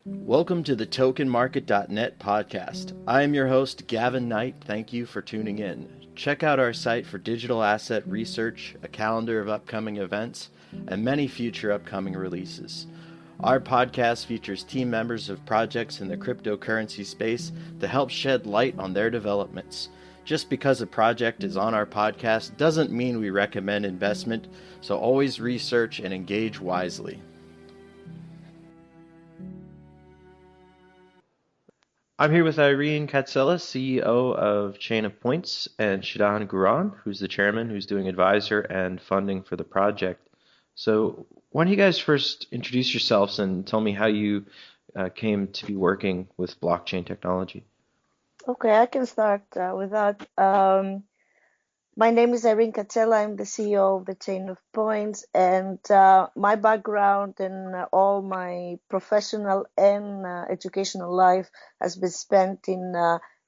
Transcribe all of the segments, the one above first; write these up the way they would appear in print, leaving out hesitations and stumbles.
Welcome to the tokenmarket.net podcast. I am your host, Gavin Knight. Thank you for tuning in. Check out our site for digital asset research, a calendar of upcoming events, and many future upcoming releases. Our podcast features team members of projects in the cryptocurrency space to help shed light on their developments. Just because a project is on our podcast doesn't mean we recommend investment, so always research and engage wisely. I'm here with Irene Katsela, CEO of Chainofpoints, and Shidan Guran, who's the chairman, who's doing advisor and funding for the project. So why don't you guys first introduce yourselves and tell me how you came to be working with blockchain technology? Okay, I can start with that. My name is Irene Katsela. I'm the CEO of the Chainofpoints, and my background and all my professional and educational life has been spent in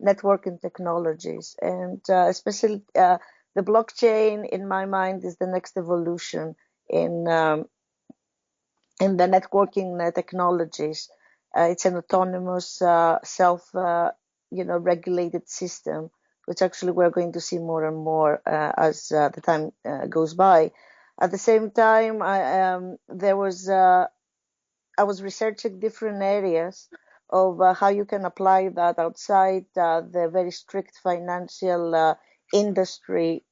networking technologies, and especially the blockchain. In my mind, is the next evolution in the networking technologies. It's an autonomous, regulated system, which actually we're going to see more and more as the time goes by. At the same time, I was researching different areas of how you can apply that outside the very strict financial industry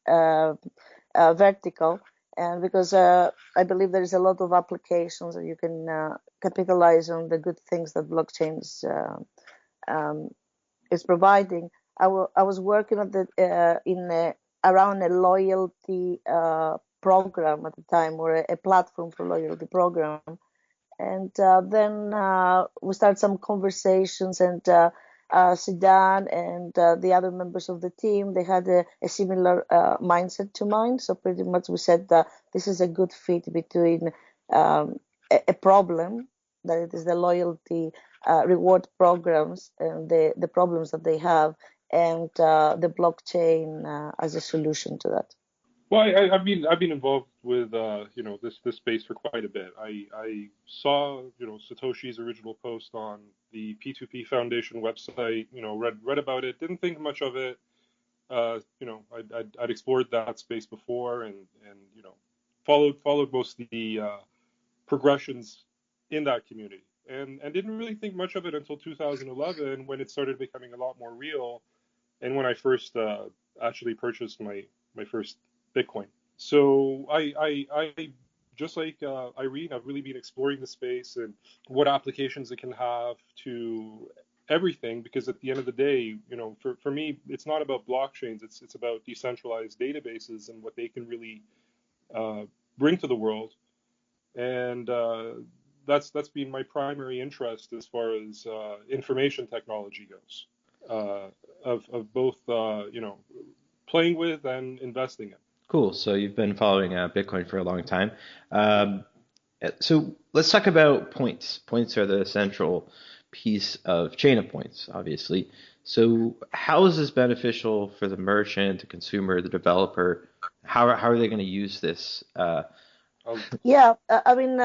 vertical. And because I believe there is a lot of applications that you can capitalize on the good things that blockchain is providing. I was working at around a loyalty program at the time, or a platform for loyalty program. And then we started some conversations, and Sidan and the other members of the team, they had a similar mindset to mine. So pretty much we said that this is a good fit between a problem, that it is the loyalty reward programs and the problems that they have, and the blockchain as a solution to that. Well, I've been involved with this space for quite a bit. I saw Satoshi's original post on the P2P Foundation website. Read about it. Didn't think much of it. I'd explored that space before, and followed most of the progressions in that community, and didn't really think much of it until 2011, when it started becoming a lot more real, and when I first actually purchased my first Bitcoin. So I just like Irene, I've really been exploring the space and what applications it can have to everything, because at the end of the day, for me, it's not about blockchains. It's about decentralized databases and what they can really bring to the world. And that's been my primary interest as far as information technology goes, of both playing with and investing in. Cool. So you've been following Bitcoin for a long time. So let's talk about points. Points are the central piece of Chainofpoints, obviously. So how is this beneficial for the merchant, the consumer, the developer? How are they going to use this? Yeah, I mean,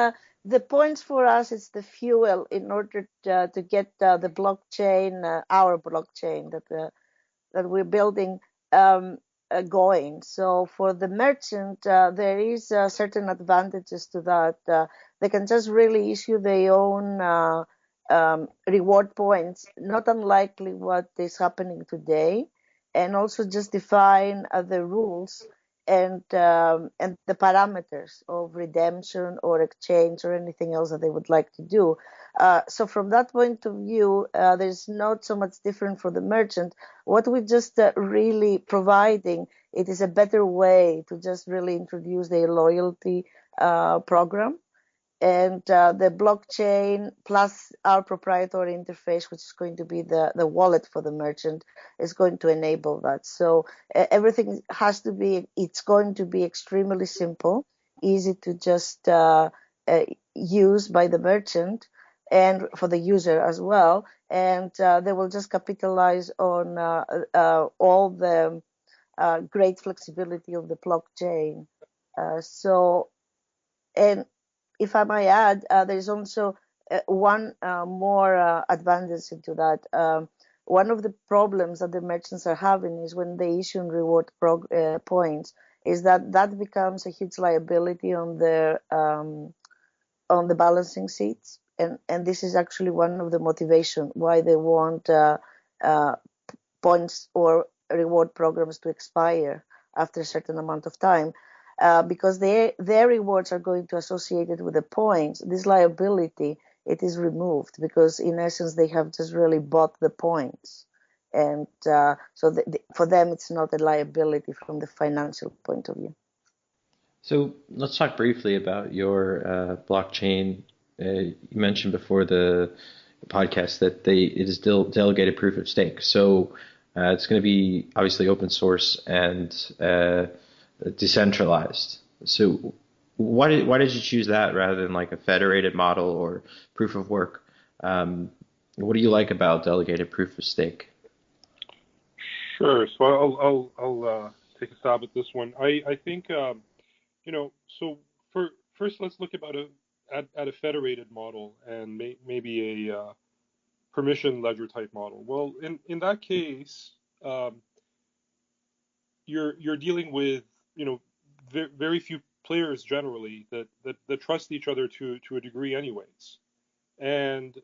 the points for us is the fuel in order to get the blockchain, our blockchain that we're building, going. So for the merchant, there is certain advantages to that. They can just really issue their own reward points, not unlikely what is happening today, and also just define the rules and the parameters of redemption or exchange or anything else that they would like to do. So from that point of view, there's not so much different for the merchant. What we're just really providing, it is a better way to just really introduce their loyalty program. And the blockchain plus our proprietary interface, which is going to be the wallet for the merchant, is going to enable that. So everything has to be, it's going to be extremely simple, easy to just use by the merchant and for the user as well. And they will just capitalize on all the great flexibility of the blockchain. And if I might add, there is also one more advantage into that. One of the problems that the merchants are having is when they issue reward points, is that becomes a huge liability on their on the balancing sheets, and this is actually one of the motivation why they want points or reward programs to expire after a certain amount of time, because their rewards are going to associate it with the points. This liability, it is removed because in essence they have just really bought the points, and so for them it's not a liability from the financial point of view. So let's talk briefly about your blockchain. You mentioned before the podcast that it is still delegated proof of stake. So it's going to be obviously open source and decentralized. So why did you choose that rather than like a federated model or proof of work? What do you like about delegated proof of stake? Sure. So I'll take a stab at this one. I think so first let's look at a federated model and maybe a permission ledger type model. Well, in that case, you're dealing with very few players generally that trust each other to a degree anyways. And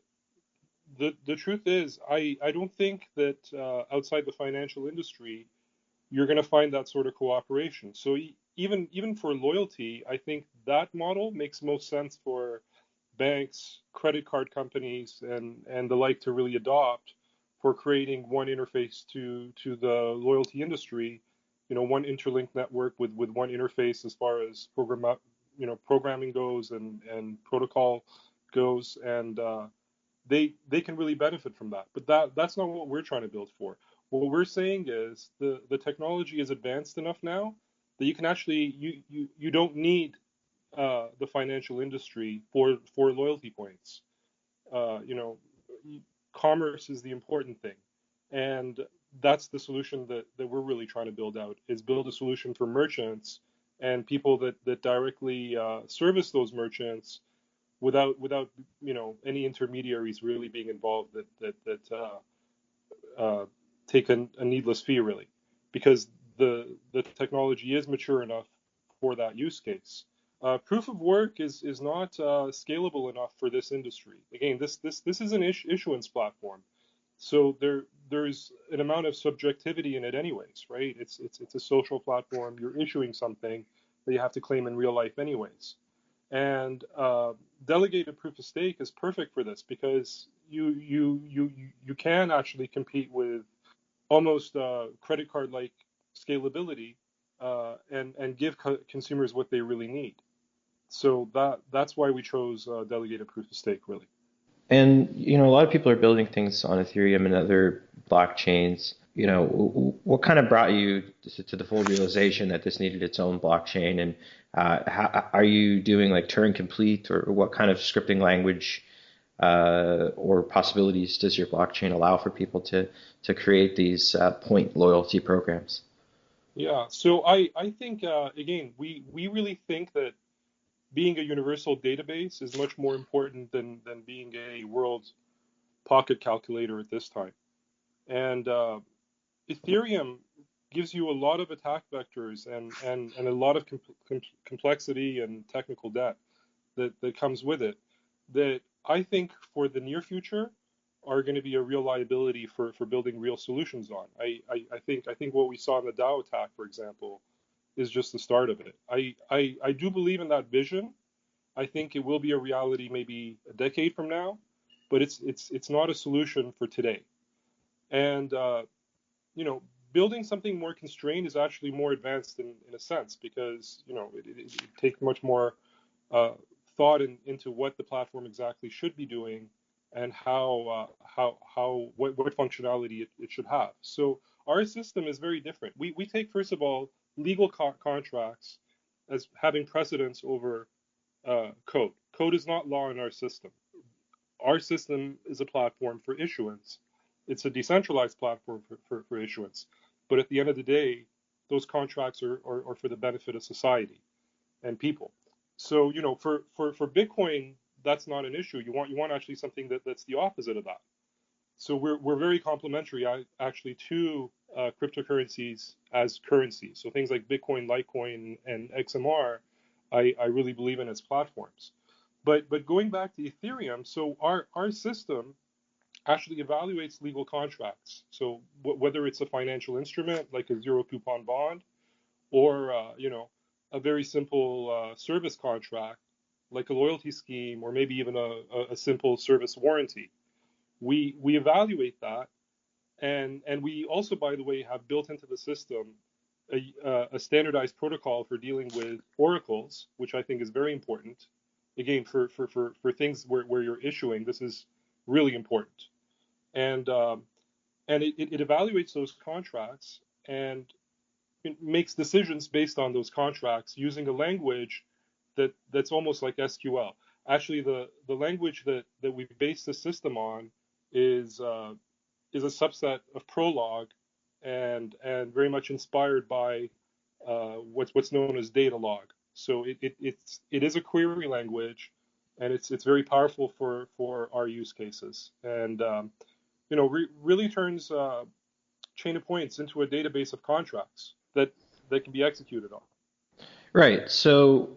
the truth is, I don't think that outside the financial industry you're going to find that sort of cooperation. So even for loyalty, I think that model makes most sense for banks, credit card companies, and the like to really adopt for creating one interface to the loyalty industry. One interlinked network with one interface as far as programming goes and protocol goes, and they can really benefit from that. But that's not what we're trying to build for. What we're saying is the technology is advanced enough now that you can actually you don't need the financial industry for loyalty points. Commerce is the important thing, and that's the solution that we're really trying to build out, is build a solution for merchants and people that directly service those merchants without any intermediaries really being involved that take a needless fee, really, because the technology is mature enough for that use case. Proof of work is not scalable enough for this industry. Again, this is an issuance platform, so there's an amount of subjectivity in it anyways, right? It's a social platform. You're issuing something that you have to claim in real life anyways. And delegated proof of stake is perfect for this because you can actually compete with almost credit card like scalability, and give consumers what they really need. So that's why we chose delegated proof of stake, really. And a lot of people are building things on Ethereum and other blockchains. What kind of brought you to the full realization that this needed its own blockchain? And are you doing like Turing complete, or what kind of scripting language or possibilities does your blockchain allow for people to create these point loyalty programs? Yeah, so I think again we really think that being a universal database is much more important than being a world pocket calculator at this time. And Ethereum gives you a lot of attack vectors and a lot of complexity and technical debt that comes with it, that I think for the near future are going to be a real liability for building real solutions on. I think what we saw in the DAO attack, for example, is just the start of it. I do believe in that vision. I think it will be a reality maybe a decade from now, but it's not a solution for today. And building something more constrained is actually more advanced in a sense, because it takes much more thought into what the platform exactly should be doing and what functionality it should have. So our system is very different. We take, first of all, legal contracts as having precedence over code. Code is not law in our system. Our system is a platform for issuance. It's a decentralized platform for issuance. But at the end of the day, those contracts are for the benefit of society and people. So, for Bitcoin, that's not an issue. You want actually something that's the opposite of that. So we're very complementary actually to cryptocurrencies as currency. So things like Bitcoin, Litecoin, and XMR, I really believe in as platforms. But going back to Ethereum, so our system actually evaluates legal contracts. So whether it's a financial instrument like a zero coupon bond, or a very simple service contract like a loyalty scheme, or maybe even a simple service warranty, we evaluate that, and we also, by the way, have built into the system a standardized protocol for dealing with oracles, which I think is very important. Again, for things where you're issuing, this is really important. And it evaluates those contracts and it makes decisions based on those contracts using a language that's almost like SQL. Actually, the language that we base the system on is a subset of Prolog, and very much inspired by what's known as data log. So it is a query language, and it's very powerful for our use cases, and really turns Chainofpoints into a database of contracts that can be executed on. Right. So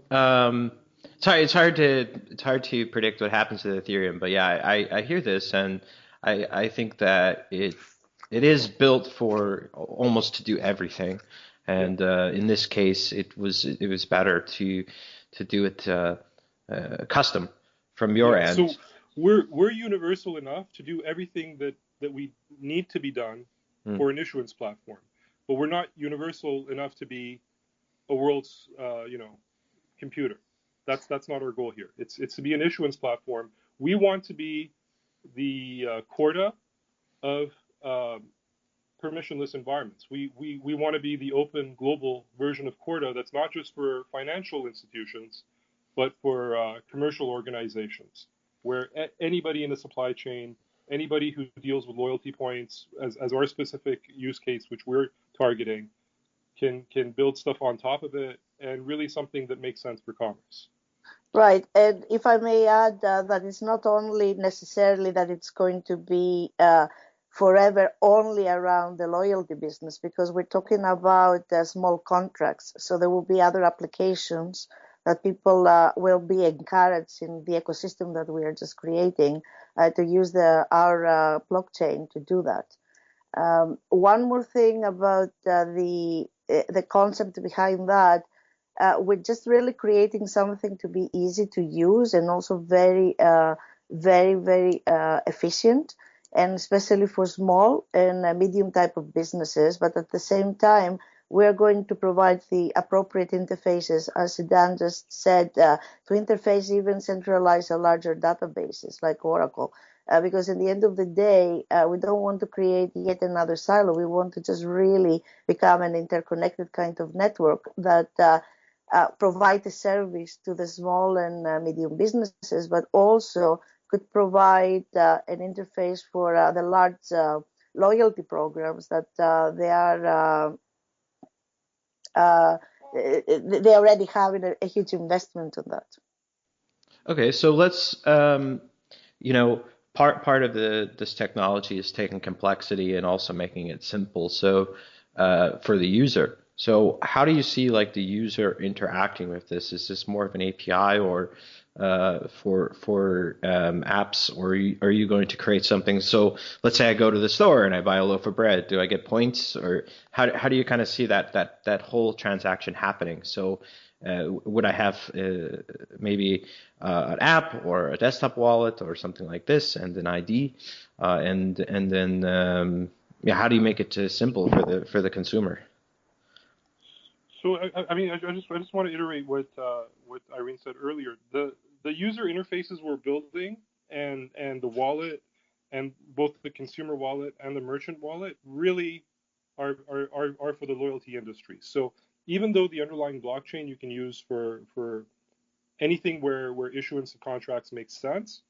it's hard to predict what happens to Ethereum, but yeah, I hear this, and I think that it is built for almost to do everything, and in this case, it was better to do it custom from your end. So we're universal enough to do everything that we need to be done for an issuance platform, but we're not universal enough to be a world's computer. That's not our goal here. It's to be an issuance platform. We want to be the Corda of permissionless environments. We want to be the open global version of Corda that's not just for financial institutions, but for commercial organizations, where anybody in the supply chain, anybody who deals with loyalty points as our specific use case, which we're targeting, can build stuff on top of it, and really something that makes sense for commerce. Right, and if I may add, that it's not only necessarily that it's going to be forever only around the loyalty business, because we're talking about small contracts. So there will be other applications that people will be encouraged in the ecosystem that we are just creating to use our blockchain to do that. One more thing about the concept behind that. We're just really creating something to be easy to use and also very, very efficient, and especially for small and medium type of businesses. But at the same time, we're going to provide the appropriate interfaces, as Dan just said, to interface even centralize a larger databases like Oracle. Because at the end of the day, we don't want to create yet another silo. We want to just really become an interconnected kind of network that provide a service to the small and medium businesses, but also could provide an interface for the large loyalty programs that they already have a huge investment on that. Okay, so let's part of this technology is taking complexity and also making it simple. So for the user. So how do you see like the user interacting with this? Is this more of an API or for apps, or are you going to create something? So let's say I go to the store and I buy a loaf of bread. Do I get points, or how do you kind of see that whole transaction happening? So would I have maybe an app or a desktop wallet or something like this, and an ID, and then how do you make it simple for the consumer? So I just want to iterate what Irene said earlier. The user interfaces we're building and the wallet, and both the consumer wallet and the merchant wallet, really are for the loyalty industry. So even though the underlying blockchain you can use for anything where issuance of contracts makes sense,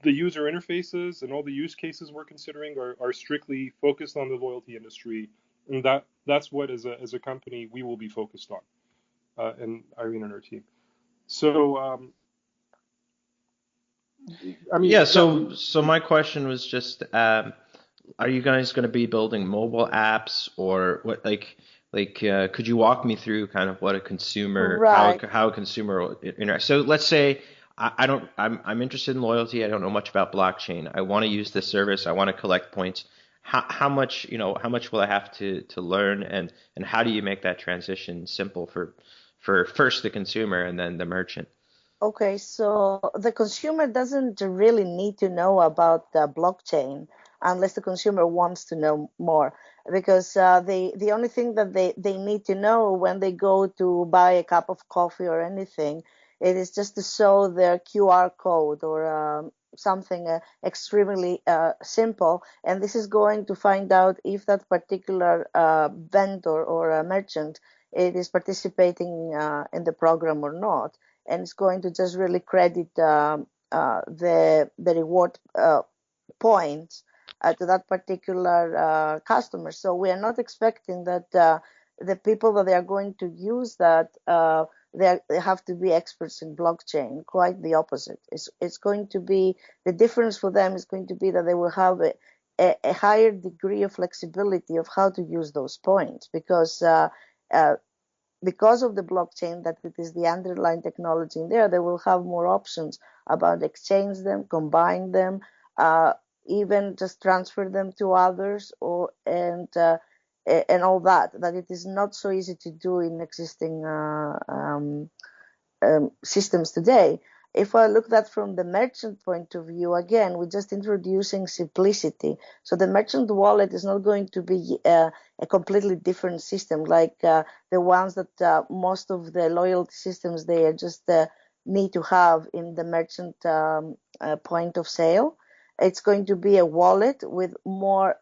the user interfaces and all the use cases we're considering are strictly focused on the loyalty industry, and that's what as a company we will be focused on, and Irene and her team. So I mean, Yeah. So my question was just, are you guys going to be building mobile apps or what? Could you walk me through kind of what a consumer, Right. how a consumer will interact? So let's say I'm interested in loyalty. I don't know much about blockchain. I want to use this service. I want to collect points. How much, how much will I have to learn, and how do you make that transition simple for first the consumer and then the merchant? Okay, so the consumer doesn't really need to know about the blockchain unless the consumer wants to know more, because the only thing that they need to know when they go to buy a cup of coffee or anything, it is just to show their QR code or something extremely simple, and this is going to find out if that particular vendor or merchant it is participating in the program or not, and it's going to just really credit the reward points to that particular customer. So we are not expecting that the people that they are going to use that they have to be experts in blockchain. Quite the opposite. It's going to be the difference for them is going to be that they will have a higher degree of flexibility of how to use those points uh, because of the blockchain that it is the underlying technology in there, they will have more options about exchange them, combine them, uh, even just transfer them to others, or and all that. That it is not so easy to do in existing systems today. If I look at that from the merchant point of view, again, we're just introducing simplicity. So the merchant wallet is not going to be a completely different system like the ones that most of the loyalty systems they are just need to have in the merchant point of sale. It's going to be a wallet with more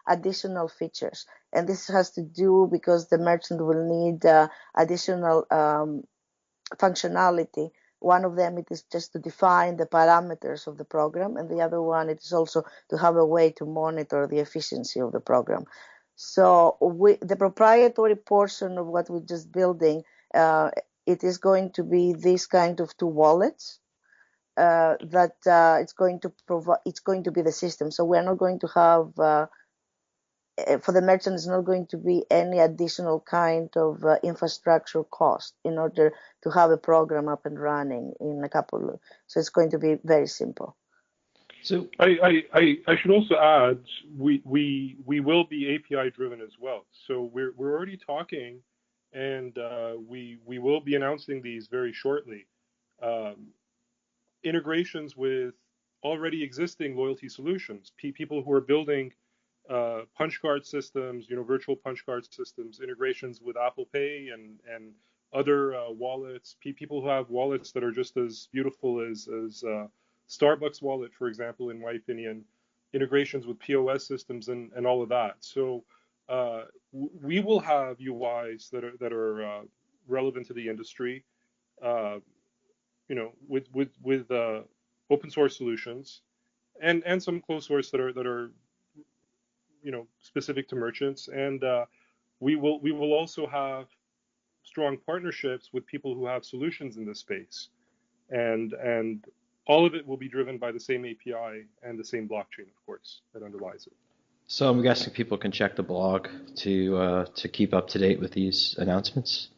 additional features. And this has to do because the merchant will need additional functionality. One of them it is just to define the parameters of the program, and the other one it is also to have a way to monitor the efficiency of the program. So the proprietary portion of what we're just building, it is going to be this kind of two wallets that it's going to provide. It's going to be the system. So we're not going to have for the merchant is not going to be any additional kind of infrastructure cost in order to have a program up and running in a couple of, so it's going to be very simple. So I should also add we will be API driven as well. So we're already talking, and we will be announcing these very shortly. Um, Integrations with already existing loyalty solutions, people who are building punch card systems, virtual punch card systems, integrations with Apple Pay and other wallets, people who have wallets that are just as beautiful as Starbucks wallet, for example, in my opinion, integrations with POS systems and all of that. So we will have UIs that are relevant to the industry. Uh, with open source solutions and some closed source that are specific to merchants, and we will also have strong partnerships with people who have solutions in this space, and all of it will be driven by the same API and the same blockchain, of course, that underlies it. So I'm guessing people can check the blog to keep up to date with these announcements.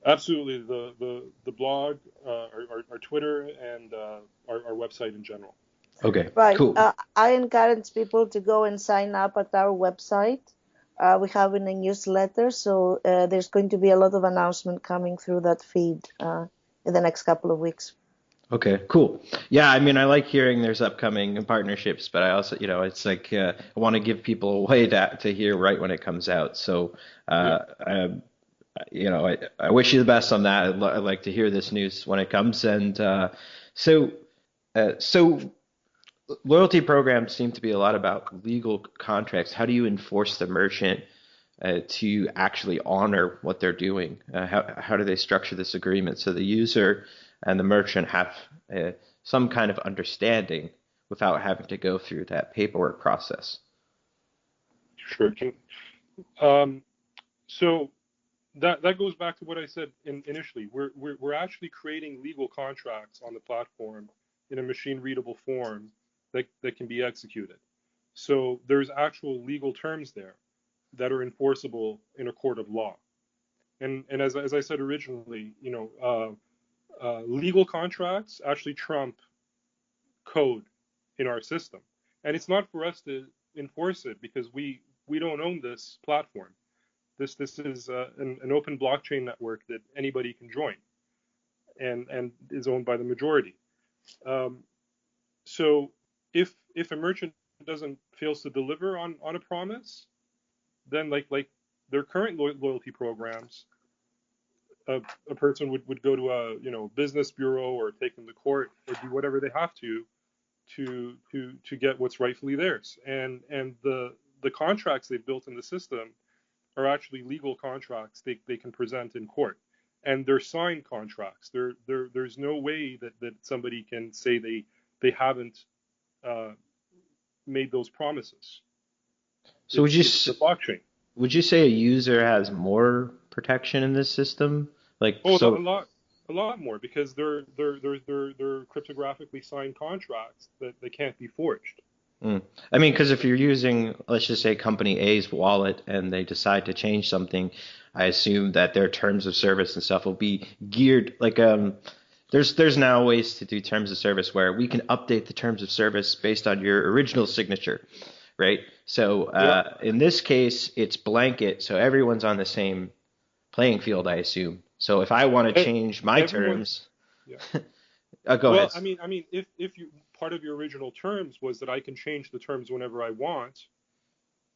Absolutely, the blog, our Twitter, and our website in general. Okay, Right. cool. I encourage people to go and sign up at our website. We have in a newsletter, so there's going to be a lot of announcement coming through that feed in the next couple of weeks. Okay, cool. Yeah, I mean, I like hearing there's upcoming partnerships, but I also, it's like I want to give people a way to hear right when it comes out. So, Yeah. I wish you the best on that. I'd like to hear this news when it comes. And so, so loyalty programs seem to be a lot about legal contracts. How do you enforce the merchant to actually honor what they're doing? How do they structure this agreement so the user and the merchant have some kind of understanding without having to go through that paperwork process? Sure. So that goes back to what I said initially. We're actually creating legal contracts on the platform in a machine readable form that can be executed. So there's actual legal terms there that are enforceable in a court of law. And as I said originally, legal contracts actually trump code in our system. And it's not for us to enforce it because we don't own this platform. This is an open blockchain network that anybody can join, and is owned by the majority. So if a merchant doesn't fails to deliver on a promise, then like their current loyalty programs, a person would go to a business bureau or take them to court or do whatever they have to get what's rightfully theirs. And the contracts they've built in the system are actually legal contracts they can present in court, and they're signed contracts. There's no way that somebody can say they haven't made those promises. So it's the blockchain. Would you say a user has more protection in this system? A lot more, because they're cryptographically signed contracts that they can't be forged. I mean, because if you're using, let's just say, company A's wallet and they decide to change something, I assume that their terms of service and stuff will be geared like there's now ways to do terms of service where we can update the terms of service based on your original signature, right? So in this case, it's blanket, so everyone's on the same playing field, I assume. So if I want to change my terms, go ahead. I mean, if you part of your original terms was that I can change the terms whenever I want,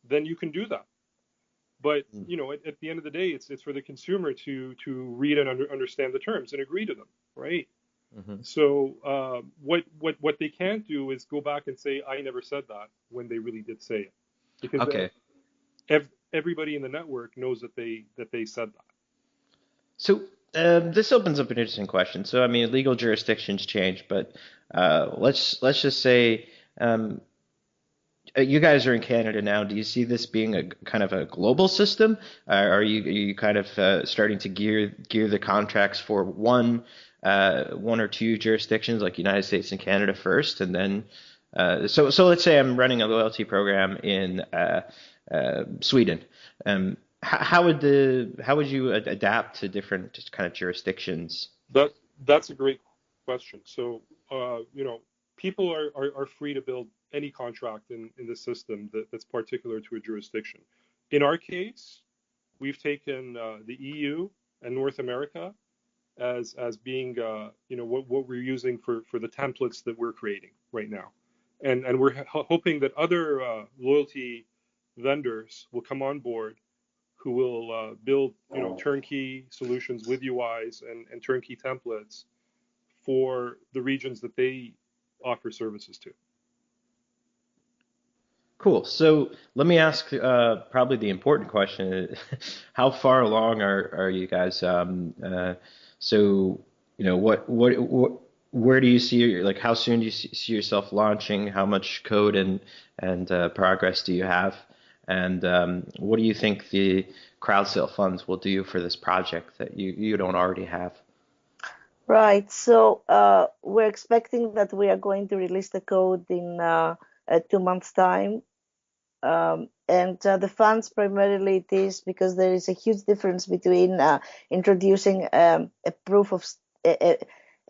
then you can do that. But at the end of the day, it's for the consumer to read and understand the terms and agree to them, right? Mm-hmm. So what they can't do is go back and say I never said that when they really did say it, because everybody in the network knows that they said that. So this opens up an interesting question. So I mean, legal jurisdictions change, but let's just say you guys are in Canada now. Do you see this being a kind of a global system? Are you kind of starting to gear the contracts for one or two jurisdictions, like United States and Canada first, and then so let's say I'm running a loyalty program in Sweden. How would you adapt to different kind of jurisdictions? That's a great question. So people are free to build any contract in the system that's particular to a jurisdiction. In our case, we've taken the EU and North America as being what we're using for the templates that we're creating right now, and we're hoping that other loyalty vendors will come on board who will build turnkey solutions with UIs and turnkey templates for the regions that they offer services to. Cool. So let me ask probably the important question: how far along are you guys? So where do you see like how soon do you see yourself launching? How much code and progress do you have? And what do you think the crowd sale funds will do for this project that you don't already have? Right. So we're expecting that we are going to release the code in 2 months' time. And the funds primarily it is because there is a huge difference between introducing a proof of an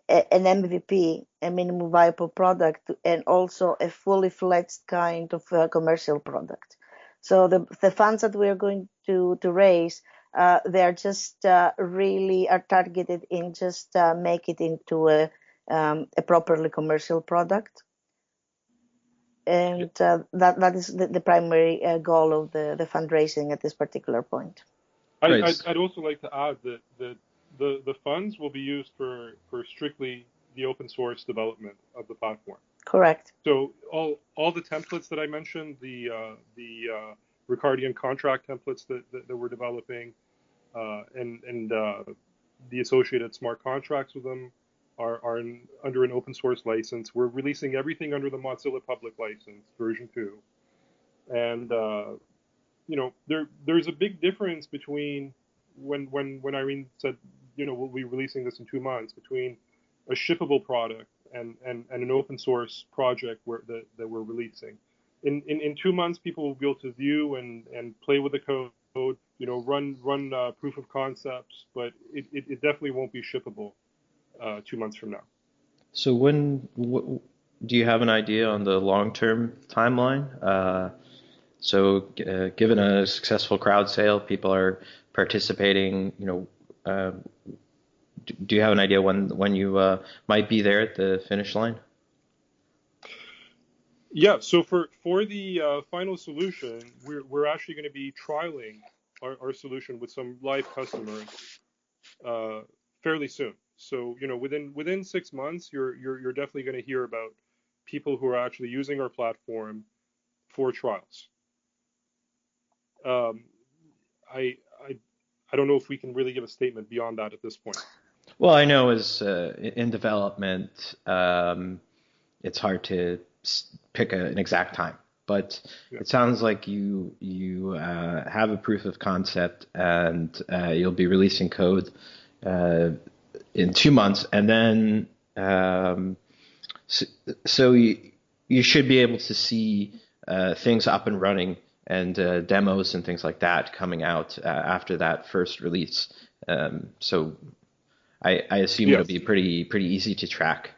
MVP, a minimum viable product, and also a fully fledged kind of commercial product. So the funds that we are going to raise, they are just really are targeted in just make it into a properly commercial product. And that is the primary goal of the fundraising at this particular point. I'd also like to add that the funds will be used for strictly the open source development of the platform. Correct. So all the templates that I mentioned, the Ricardian contract templates that we're developing, and the associated smart contracts with them are under an open source license. We're releasing everything under the Mozilla public license, version 2. And there's a big difference between when Irene said we'll be releasing this in 2 months, between a shippable product and an open source project that we're releasing. In 2 months, people will be able to view and play with the code, run proof of concepts, but it definitely won't be shippable 2 months from now. So do you have an idea on the long-term timeline? Given a successful crowd sale, people are participating, do you have an idea when you might be there at the finish line? Yeah, so for the final solution, we're actually going to be trialing our solution with some live customers fairly soon. So within 6 months, you're definitely going to hear about people who are actually using our platform for trials. I I don't know if we can really give a statement beyond that at this point. Well, I know as in development, it's hard to pick an exact time, but Yeah. it sounds like you have a proof of concept, and you'll be releasing code in 2 months, and then so you should be able to see things up and running and demos and things like that coming out after that first release. So I assume it'll Yes. be pretty easy to track.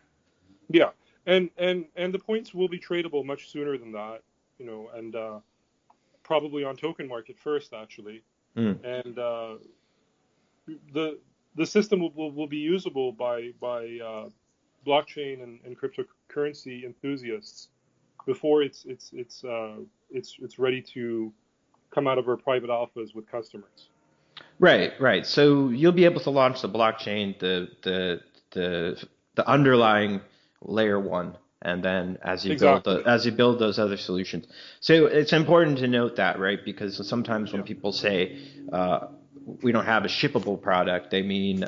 Yeah, and the points will be tradable much sooner than that, and probably on token market first, actually. Mm. And the system will be usable by blockchain and cryptocurrency enthusiasts before it's ready to come out of our private alphas with customers. Right. So you'll be able to launch the blockchain, the underlying layer one, and then as you build Exactly. those other solutions. So it's important to note that, right? Because sometimes when Yeah. people say we don't have a shippable product, they mean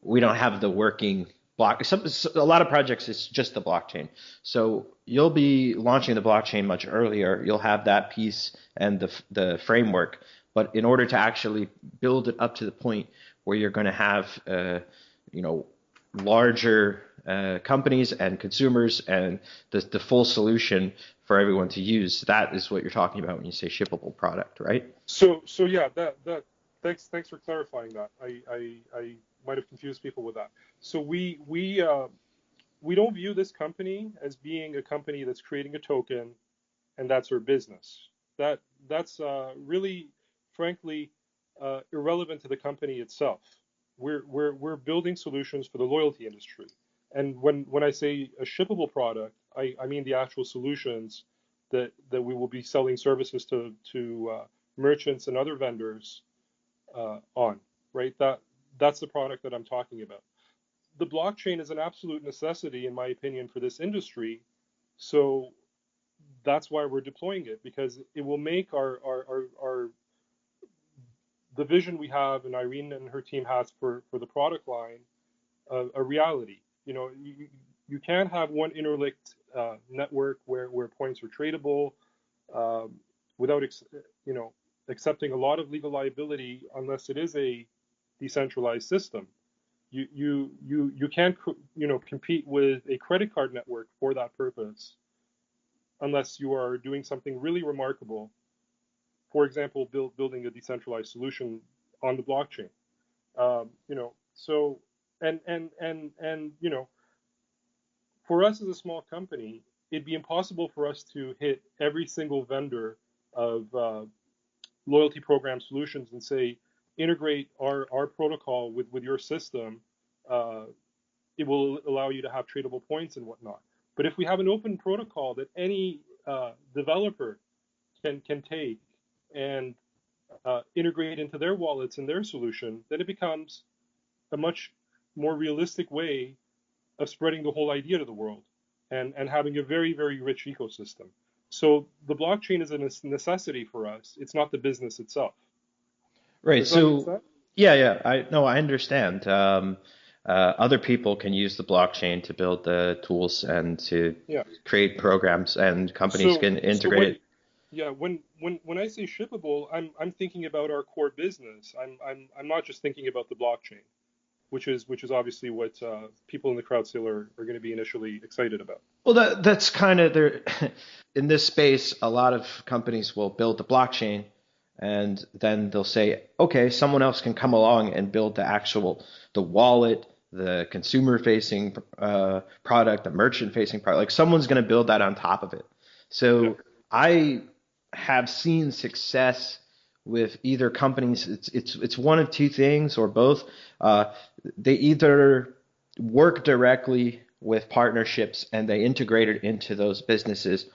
we don't have the working block. A lot of projects it's just the blockchain. So you'll be launching the blockchain much earlier. You'll have that piece and the framework. But in order to actually build it up to the point where you're going to have, larger companies and consumers and the full solution for everyone to use, that is what you're talking about when you say shippable product, right? So yeah, that thanks for clarifying that. I might have confused people with that. So we don't view this company as being a company that's creating a token and that's our business. That's really, frankly, irrelevant to the company itself. We're building solutions for the loyalty industry, and when I say a shippable product, I mean the actual solutions that we will be selling services to merchants and other vendors on, right? That's the product that I'm talking about. The blockchain is an absolute necessity, in my opinion, for this industry. So that's why we're deploying it, because it will make our the vision we have and Irene and her team has for the product line a reality. You can't have one interlinked network where points are tradable without accepting a lot of legal liability unless it is a decentralized system. You can't compete with a credit card network for that purpose unless you are doing something really remarkable. For example, building a decentralized solution on the blockchain. So and for us as a small company, it'd be impossible for us to hit every single vendor of loyalty program solutions and say integrate our protocol with your system. It will allow you to have tradable points and whatnot. But if we have an open protocol that any developer can take and integrate into their wallets and their solution, then it becomes a much more realistic way of spreading the whole idea to the world and having a very, very rich ecosystem. So the blockchain is a necessity for us. It's not the business itself. Right. Does that make So sense? yeah. I understand. Other people can use the blockchain to build the tools and to Yeah. create programs, and companies So can integrate it. yeah, when I say shippable, I'm thinking about our core business. I'm not just thinking about the blockchain. which is obviously what people in the crowd sale are going to be initially excited about. Well, that's kind of there. In this space, a lot of companies will build the blockchain and then they'll say, okay, someone else can come along and build the wallet, the consumer facing product, the merchant facing product. Like someone's going to build that on top of it. So Yeah. I have seen success with either companies. It's one of two things or both. They either work directly with partnerships and they integrate it into those businesses,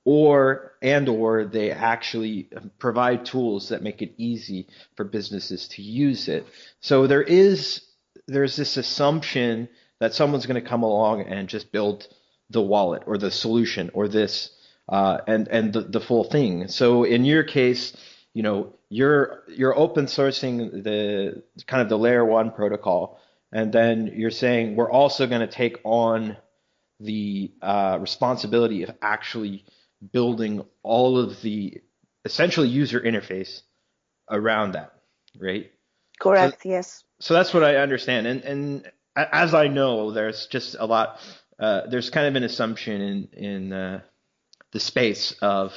or they actually provide tools that make it easy for businesses to use it. So there's this assumption that someone's going to come along and just build the wallet or the solution or this and the full thing. So in your case, you're open sourcing the kind of the layer one protocol, and then you're saying we're also going to take on the responsibility of actually building all of the essentially user interface around that, right? Correct. Yes. So that's what I understand, and as I know, there's just a lot. There's kind of an assumption in the space of,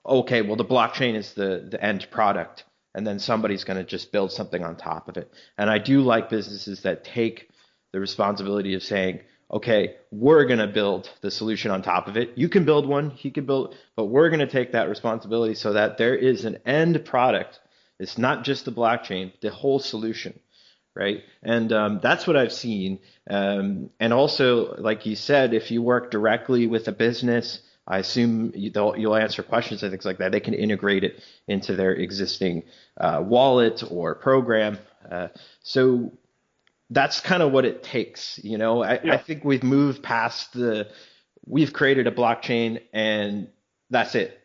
okay, well, the blockchain is the end product, and then somebody's going to just build something on top of it. And I do like businesses that take the responsibility of saying, okay, we're going to build the solution on top of it. You can build one, he can build, but we're going to take that responsibility so that there is an end product. It's not just the blockchain, the whole solution, right? And that's what I've seen. And also, like you said, if you work directly with a business, I assume you'll answer questions and things like that. They can integrate it into their existing wallet or program. So that's kind of what it takes. I think we've moved past we've created a blockchain and that's it.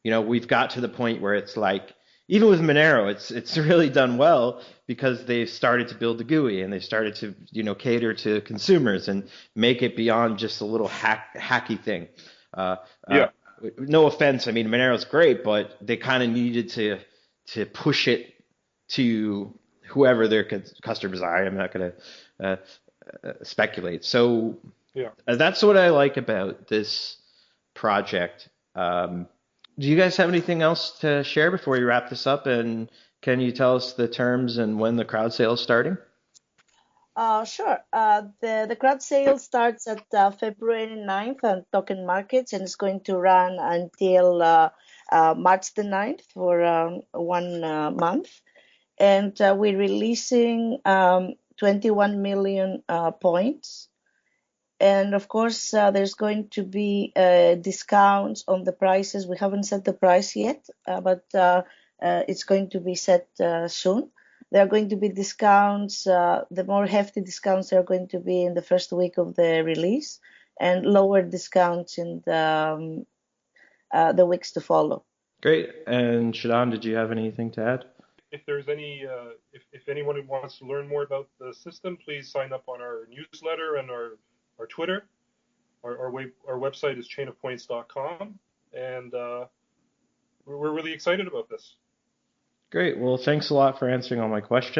We've got to the point where it's like, even with Monero, it's really done well because they've started to build the GUI and they started to, cater to consumers and make it beyond just a little hacky thing. No offense. I mean, Monero's great, but they kind of needed to push it to whoever their customers are. I'm not going to speculate. So that's what I like about this project. Do you guys have anything else to share before we wrap this up? And can you tell us the terms and when the crowd sale is starting? Sure. The crowd sale starts at February 9th on token markets, and it's going to run until March the 9th for 1 month. And we're releasing 21 million points. And of course, there's going to be discounts on the prices. We haven't set the price yet, but it's going to be set soon. There are going to be discounts. The more hefty discounts are going to be in the first week of the release, and lower discounts in the weeks to follow. Great. And Shadon, did you have anything to add? If there's any, if anyone wants to learn more about the system, please sign up on our newsletter and our Twitter. Our website is chainofpoints.com, and we're really excited about this. Great. Well, thanks a lot for answering all my questions.